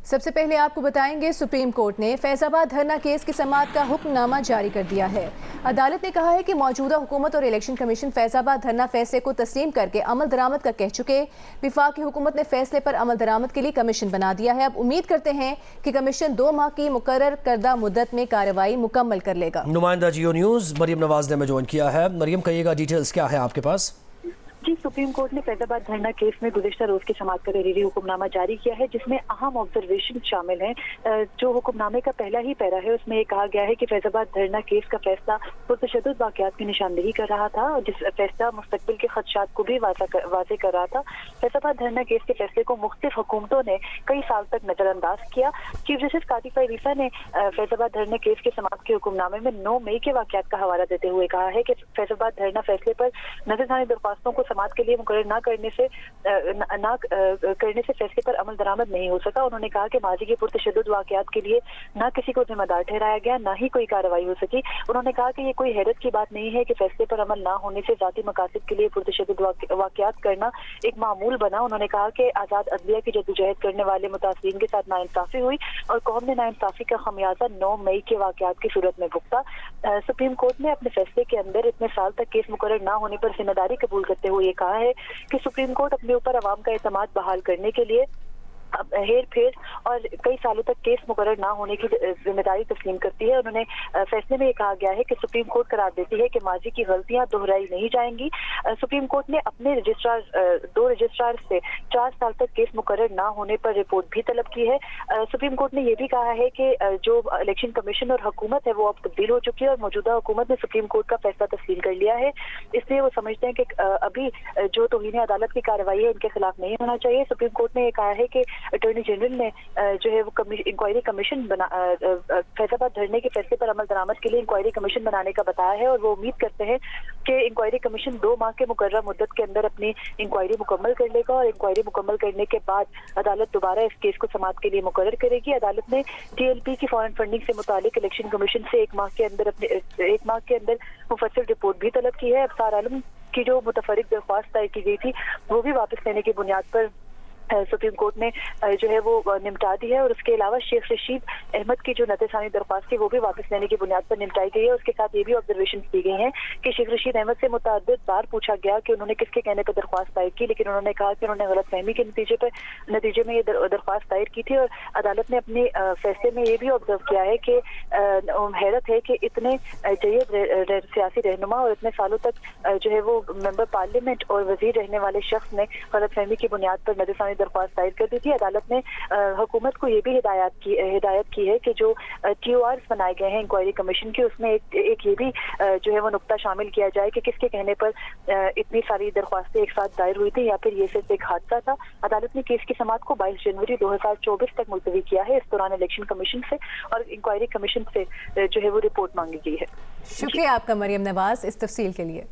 سب سے پہلے آپ کو بتائیں گے سپریم کورٹ نے فیض آباد دھرنا کیس کی سماعت کا حکم نامہ جاری کر دیا ہے۔ عدالت نے کہا ہے کہ موجودہ حکومت اور الیکشن کمیشن فیض آباد دھرنا فیصلے کو تسلیم کر کے عمل درآمد کا کہہ چکے۔ وفاقی حکومت نے فیصلے پر عمل درآمد کے لیے کمیشن بنا دیا ہے۔ اب امید کرتے ہیں کہ کمیشن 2 ماہ کی مقرر کردہ مدت میں کارروائی مکمل کر لے گا۔ نمائندہ جیو نیوز مریم نواز نے جوائن کیا ہے۔ مریم کہیے گا ڈیٹیلز کیا ہے آپ کے پاس؟ جی، سپریم کورٹ نے فیض آباد دھرنا کیس میں گزشتہ روز کی سماعت کا تحریری حکم نامہ جاری کیا ہے، جس میں اہم آبزرویشن شامل ہیں۔ جو حکم نامے کا پہلا ہی پیرا ہے اس میں یہ کہا گیا ہے کہ فیض آباد دھرنا کیس کا فیصلہ پرتشدد واقعات کی نشاندہی کر رہا تھا، جس فیصلہ مستقبل کے خدشات کو بھی واضح کر رہا تھا۔ فیض آباد دھرنا کیس کے فیصلے کو مختلف حکومتوں نے کئی سال تک نظر انداز کیا۔ چیف جسٹس کاطف عیسیٰ نے فیض آباد دھرنا کیس کے سماعت کے حکم نامے میں 9 مئی کے واقعات کا حوالہ دیتے ہوئے کہا ہے کہ فیض آباد دھرنا فیصلے پر نظر ثانی درخواستوں کو سماعت کے لیے مقرر نہ کرنے سے فیصلے پر عمل درآمد نہیں ہو سکا۔ انہوں نے کہا کہ ماضی کے پرتشدد واقعات کے لیے نہ کسی کو ذمہ دار ٹھہرایا گیا، نہ ہی کوئی کارروائی ہو سکی۔ انہوں نے کہا کہ یہ کوئی حیرت کی بات نہیں ہے کہ فیصلے پر عمل نہ ہونے سے ذاتی مقاصد کے لیے پرتشدد واقعات کرنا ایک معمول بنا۔ انہوں نے کہا کہ آزاد عدلیہ کی جدوجہد کرنے والے متاثرین کے ساتھ ناانصافی ہوئی اور قوم نے ناانصافی کا خمیازہ 9 مئی کے واقعات کی صورت میں بھگتا۔ سپریم کورٹ نے اپنے فیصلے کے اندر اتنے سال تک کیس مقرر نہ ہونے پر ذمہ داری قبول کرتے ہوئے یہ کہا ہے کہ سپریم کورٹ اپنے اوپر عوام کا اعتماد بحال کرنے کے لیے ہیر پھیر اور کئی سالوں تک کیس مقرر نہ ہونے کی ذمہ داری تسلیم کرتی ہے۔ انہوں نے فیصلے میں یہ کہا گیا ہے کہ سپریم کورٹ قرار دیتی ہے کہ ماضی کی غلطیاں دہرائی نہیں جائیں گی۔ سپریم کورٹ نے اپنے دو رجسٹرار سے 4 سال تک کیس مقرر نہ ہونے پر رپورٹ بھی طلب کی ہے۔ سپریم کورٹ نے یہ بھی کہا ہے کہ جو الیکشن کمیشن اور حکومت ہے وہ اب تبدیل ہو چکی ہے اور موجودہ حکومت نے سپریم کورٹ کا فیصلہ تسلیم کر لیا ہے، اس لیے وہ سمجھتے ہیں کہ ابھی جو توہین عدالت کی کارروائی ہے ان کے خلاف نہیں ہونا چاہیے۔ سپریم کورٹ نے یہ کہا ہے کہ اٹارنی جنرل نے جو ہے وہ انکوائری کمیشن فیض آباد دھرنے کے فیصلے پر عمل درآمد کے لیے انکوائری کمیشن بنانے کا بتایا ہے اور وہ امید کرتے ہیں کہ انکوائری کمیشن 2 ماہ کے مقررہ مدت کے اندر اپنی انکوائری مکمل کر لے گا اور انکوائری مکمل کرنے کے بعد عدالت دوبارہ اس کیس کو سماعت کے لیے مقرر کرے گی۔ عدالت نے ٹی ایل پی کی فارن فنڈنگ سے متعلق الیکشن کمیشن سے 1 ماہ کے اندر مفصل رپورٹ بھی طلب کی ہے۔ ابصار عالم کی جو متفرق درخواست دائر کی گئی تھی وہ بھی واپس لینے کی بنیاد پر سپریم کورٹ نے جو ہے وہ نمٹا دی ہے اور اس کے علاوہ شیخ رشید احمد کی جو نظر ثانی درخواست تھی وہ بھی واپس لینے کی بنیاد پر نمٹائی گئی ہے۔ اس کے ساتھ یہ بھی آبزرویشن دی گئی ہیں کہ شیخ رشید احمد سے متعدد بار پوچھا گیا کہ انہوں نے کس کے کہنے پر درخواست دائر کی، لیکن انہوں نے کہا کہ انہوں نے غلط فہمی کے نتیجے میں یہ درخواست دائر کی تھی۔ اور عدالت نے اپنے فیصلے میں یہ بھی آبزرو کیا ہے کہ حیرت ہے کہ اتنے جید سیاسی رہنما اور اتنے سالوں تک جو ہے وہ ممبر پارلیمنٹ اور وزیر رہنے والے شخص نے غلط فہمی کی بنیاد پر نظر ثانی درخواست دائر کر دی تھی۔ عدالت نے حکومت کو یہ بھی ہدایت کی ہے کہ جو ٹی او آرز بنائے گئے ہیں انکوائری کمیشن کے، اس میں ایک یہ بھی جو ہے وہ نقطہ شامل کیا جائے کہ کس کے کہنے پر اتنی ساری درخواستیں ایک ساتھ دائر ہوئی تھی یا پھر یہ صرف ایک حادثہ تھا۔ عدالت نے کیس کی سماعت کو 22 جنوری 2024 تک ملتوی کیا ہے۔ اس دوران الیکشن کمیشن سے اور انکوائری کمیشن سے جو ہے وہ رپورٹ مانگی گئی ہے۔ شکریہ آپ کا مریم نواز اس تفصیل کے لیے۔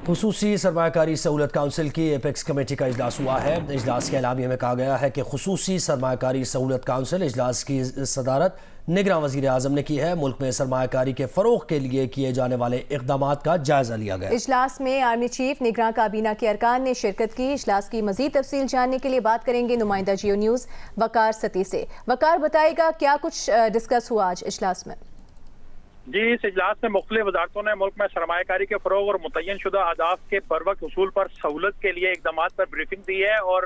خصوصی سرمایہ کاری سہولت کونسل کی ایپیکس کمیٹی کا اجلاس ہوا ہے۔ اجلاس کے اعلامیے میں کہا گیا ہے کہ خصوصی سرمایہ کاری سہولت کونسل اجلاس کی صدارت نگراں وزیر اعظم نے کی ہے۔ ملک میں سرمایہ کاری کے فروغ کے لیے کیے جانے والے اقدامات کا جائزہ لیا گیا۔ اجلاس میں آرمی چیف، نگراں کابینہ کے ارکان نے شرکت کی۔ اجلاس کی مزید تفصیل جاننے کے لیے بات کریں گے نمائندہ جیو نیوز وقار ستی سے۔ وقار، بتائے گا کیا کچھ ڈسکس ہوا آج اجلاس میں؟ جی، اس اجلاس میں مختلف وزارتوں نے ملک میں سرمایہ کاری کے فروغ اور متعین شدہ اہداف کے بروقت حصول پر سہولت کے لیے اقدامات پر بریفنگ دی ہے اور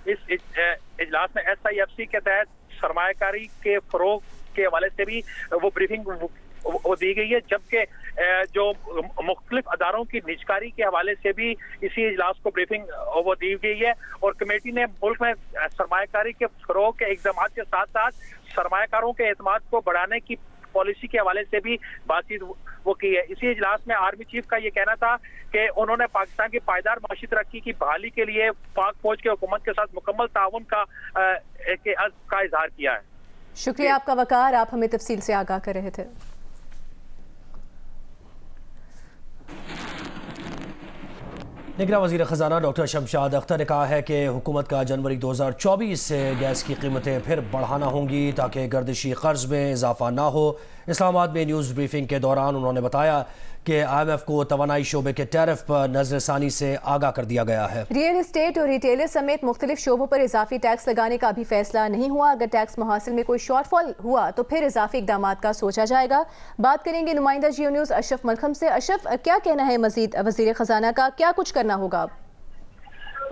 اس اجلاس میں ایس آئی ایف سی کے تحت سرمایہ کاری کے فروغ کے حوالے سے بھی وہ بریفنگ وہ دی گئی ہے، جبکہ جو مختلف اداروں کی نجکاری کے حوالے سے بھی اسی اجلاس کو بریفنگ وہ دی گئی ہے اور کمیٹی نے ملک میں سرمایہ کاری کے فروغ کے اقدامات کے ساتھ ساتھ سرمایہ کاروں کے اعتماد کو بڑھانے کی پالیسی کے حوالے سے بھی بات چیت وہ کی ہے۔ اسی اجلاس میں آرمی چیف کا یہ کہنا تھا کہ انہوں نے پاکستان کی پائیدار معاشی ترقی کی بحالی کے لیے پاک فوج کے حکومت کے ساتھ مکمل تعاون کا اظہار کیا ہے۔ شکریہ آپ کا وقار، آپ ہمیں تفصیل سے آگاہ کر رہے تھے۔ نگراں وزیر خزانہ ڈاکٹر شمشاد اختر نے کہا ہے کہ حکومت کا جنوری 2024 سے گیس کی قیمتیں پھر بڑھانا ہوں گی تاکہ گردشی قرض میں اضافہ نہ ہو۔ اسلام آباد میں نیوز بریفنگ کے دوران انہوں نے بتایا کہ IMF کو توانائی شعبے کے ٹیرف پر نظر ثانی سے آگاہ کر دیا گیا ہے۔ ریئل اسٹیٹ اور ریٹیلر سمیت مختلف شعبوں پر اضافی ٹیکس لگانے کا بھی فیصلہ نہیں ہوا۔ اگر ٹیکس محاصل میں کوئی شارٹ فال ہوا تو پھر اضافی اقدامات کا سوچا جائے گا۔ بات کریں گے نمائندہ جیو نیوز اشرف ملخم سے۔ اشرف، کیا کہنا ہے مزید وزیر خزانہ کا، کیا کچھ کرنا ہوگا؟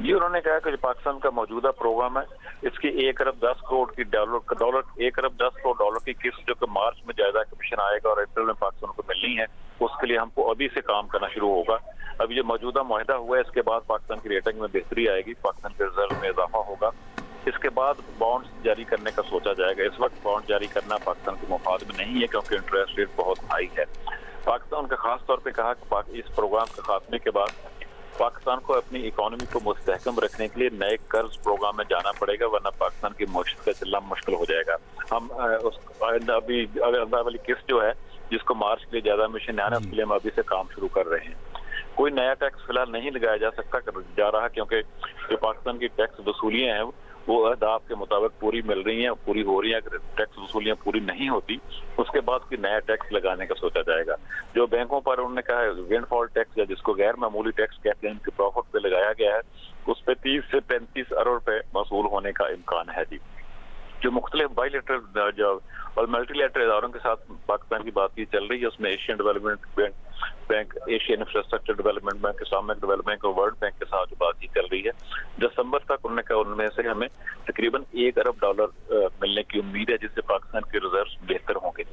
جی، انہوں نے کہا کہ جو پاکستان کا موجودہ پروگرام ہے اس کی 1 ارب 10 کروڑ کی ڈالر کی قسط جو کہ مارچ میں جائزہ کمیشن آئے گا اور اپریل میں پاکستان کو ملنی ہے، اس کے لیے ہم کو ابھی سے کام کرنا شروع ہوگا۔ ابھی جو موجودہ معاہدہ ہوا ہے اس کے بعد پاکستان کی ریٹنگ میں بہتری آئے گی، پاکستان کے ریزرو میں اضافہ ہوگا۔ اس کے بعد بانڈز جاری کرنے کا سوچا جائے گا۔ اس وقت بانڈ جاری کرنا پاکستان کے مفاد میں نہیں ہے کیونکہ انٹرسٹ ریٹ بہت ہائی ہے۔ پاکستان کا خاص طور پہ کہا کہ اس پروگرام کے خاتمے کے بعد پاکستان کو اپنی اکانومی کو مستحکم رکھنے کے لیے نئے قرض پروگرام میں جانا پڑے گا، ورنہ پاکستان کی معیشت کا چلنا مشکل ہو جائے گا۔ ہم ابھی والی قسط جو ہے جس کو مارچ کے لیے جائزہ مشن نے آنا ہے اس کے لیے ہم ابھی سے کام شروع کر رہے ہیں۔ کوئی نیا ٹیکس فی الحال نہیں لگایا جا رہا کیونکہ جو پاکستان کی ٹیکس وصولیاں ہیں وہ اہداف کے مطابق پوری مل رہی ہیں، پوری ہو رہی ہیں۔ اگر ٹیکس وصولیاں پوری نہیں ہوتی اس کے بعد کوئی نیا ٹیکس لگانے کا سوچا جائے گا۔ جو بینکوں پر انہوں نے کہا ہے ونڈ فال ٹیکس یا جس کو غیر معمولی ٹیکس کہتے ہیں، ان کے پروفٹ پہ لگایا گیا ہے، اس پہ 30 سے 35 ارب روپے وصول ہونے کا امکان ہے۔ جی، جو مختلف بائی لیٹرل اور ملٹی لیٹرل اداروں کے ساتھ پاکستان کی بات چیت چل رہی ہے، اس میں Asian development bank, Asian infrastructure development bank, Islamic development bank اور ورلڈ بینک کے ساتھ جو بات چیت چل رہی ہے، دسمبر تک انہوں نے کہا ان میں سے ہمیں تقریباً 1 ارب ڈالر ملنے کی امید ہے، جس سے پاکستان کے ریزروز بہتر ہوں گے۔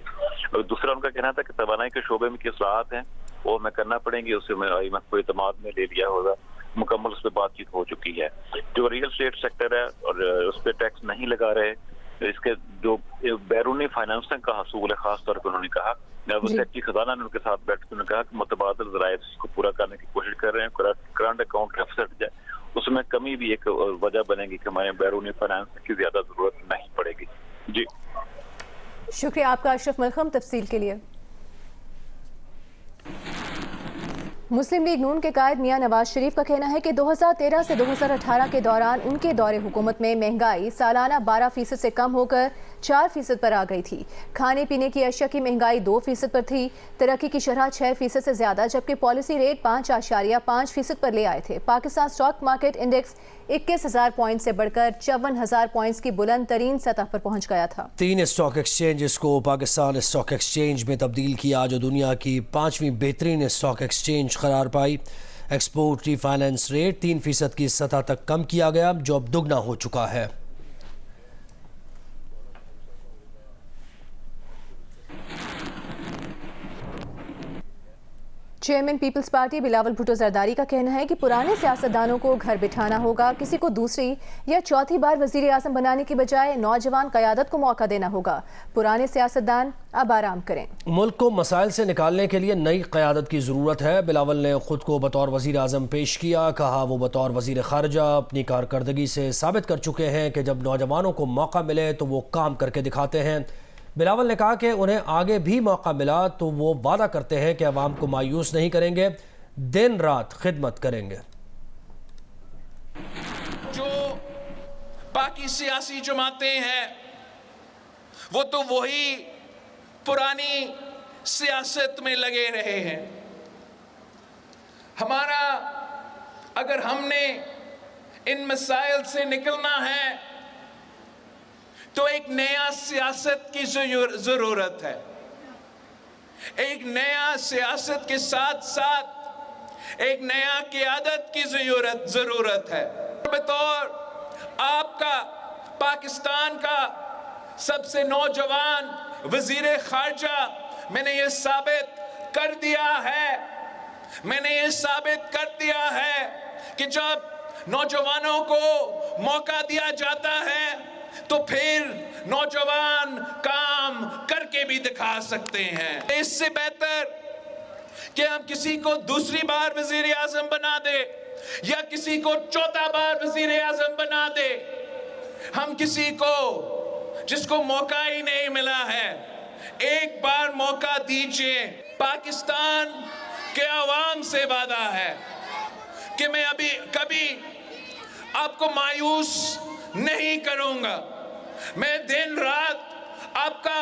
اور دوسرا ان کا کہنا تھا کہ توانائی کے شعبے میں کی اصلاحات ہیں وہ ہمیں کرنا پڑیں گی، اسے میں IMF کو اعتماد میں لے لیا ہوگا، مکمل اس پہ بات چیت ہو چکی ہے۔ جو ریئل اسٹیٹ سیکٹر ہے اور اس پہ ٹیکس نہیں لگا رہے، اس کے جو بیرونی فائنانسنگ کا حصول ہے خاص طور پر انہوں نے کہا، سیکٹری خزانہ نے ان کے ساتھ بیٹھ کے کہا کہ متبادل ذرائع کو پورا کرنے کی کوشش کر رہے ہیں۔ کرنٹ اکاؤنٹ ڈیفیسٹ جائے اس میں کمی بھی ایک وجہ بنے گی کہ ہمارے بیرونی فائنانس کی زیادہ ضرورت نہیں پڑے گی۔ جی، شکریہ آپ کا اشرف ملخم تفصیل کے لیے۔ مسلم لیگ نون کے قائد میاں نواز شریف کا کہنا ہے کہ 2013 سے 2018 کے دوران ان کے دور حکومت میں مہنگائی سالانہ 12% سے کم ہو کر 4% پر آ گئی تھی۔ کھانے پینے کی اشیاء کی مہنگائی 2% پر تھی، ترقی کی شرح 6% سے زیادہ، جبکہ پالیسی ریٹ 5.5% پر لے آئے تھے۔ Pakistan stock market index 21,000 point سے بڑھ کر 54,000 پوائنٹس کی بلند ترین سطح پر پہنچ گیا تھا۔ 3 اسٹاک ایکسچینجز کو پاکستان اسٹاک ایکسچینج میں تبدیل کیا، جو دنیا کی 5ویں بہترین اسٹاک ایکسچینج قرار پائی۔ ایکسپورٹ ری فائننس ریٹ 3% کی سطح تک کم کیا گیا، جو اب دگنا ہو چکا ہے۔ Chairman Peoples Party Bilawal Bhutto Zardari کا کہنا ہے کہ پرانے سیاستدانوں کو گھر بٹھانا ہوگا، کسی کو دوسری یا چوتھی بار وزیر اعظم بنانے کی بجائے نوجوان قیادت کو موقع دینا ہوگا۔ پرانے سیاستدان اب آرام کریں۔ ملک کو مسائل سے نکالنے کے لیے نئی قیادت کی ضرورت ہے۔ بلاول نے خود کو بطور وزیر اعظم پیش کیا، کہا وہ بطور وزیر خارجہ اپنی کارکردگی سے ثابت کر چکے ہیں کہ جب نوجوانوں کو موقع ملے تو وہ کام کر کے دکھاتے ہیں۔ بلاول نے کہا کہ انہیں آگے بھی موقع ملا تو وہ وعدہ کرتے ہیں کہ عوام کو مایوس نہیں کریں گے، دن رات خدمت کریں گے۔ جو باقی سیاسی جماعتیں ہیں وہ تو وہی پرانی سیاست میں لگے رہے ہیں۔ ہمارا اگر ہم نے ان مسائل سے نکلنا ہے تو ایک نیا سیاست کی ضرورت ہے۔ ایک نیا سیاست کے ساتھ ساتھ ایک نیا قیادت کی ضرورت ہے۔ بطور آپ کا پاکستان کا سب سے نوجوان وزیر خارجہ میں نے یہ ثابت کر دیا ہے کہ جب نوجوانوں کو موقع دیا جاتا ہے تو پھر نوجوان کام کر کے بھی دکھا سکتے ہیں۔ اس سے بہتر کہ ہم کسی کو دوسری بار وزیر اعظم بنا دے یا کسی کو چوتھا بار وزیر اعظم بنا دے، ہم کسی کو جس کو موقع ہی نہیں ملا ہے ایک بار موقع دیجئے۔ پاکستان کے عوام سے وعدہ ہے کہ میں ابھی کبھی آپ کو مایوس نہیں کروں گا، میں دن رات آپ کا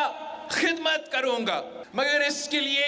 خدمت کروں گا، مگر اس کے لیے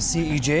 CEJ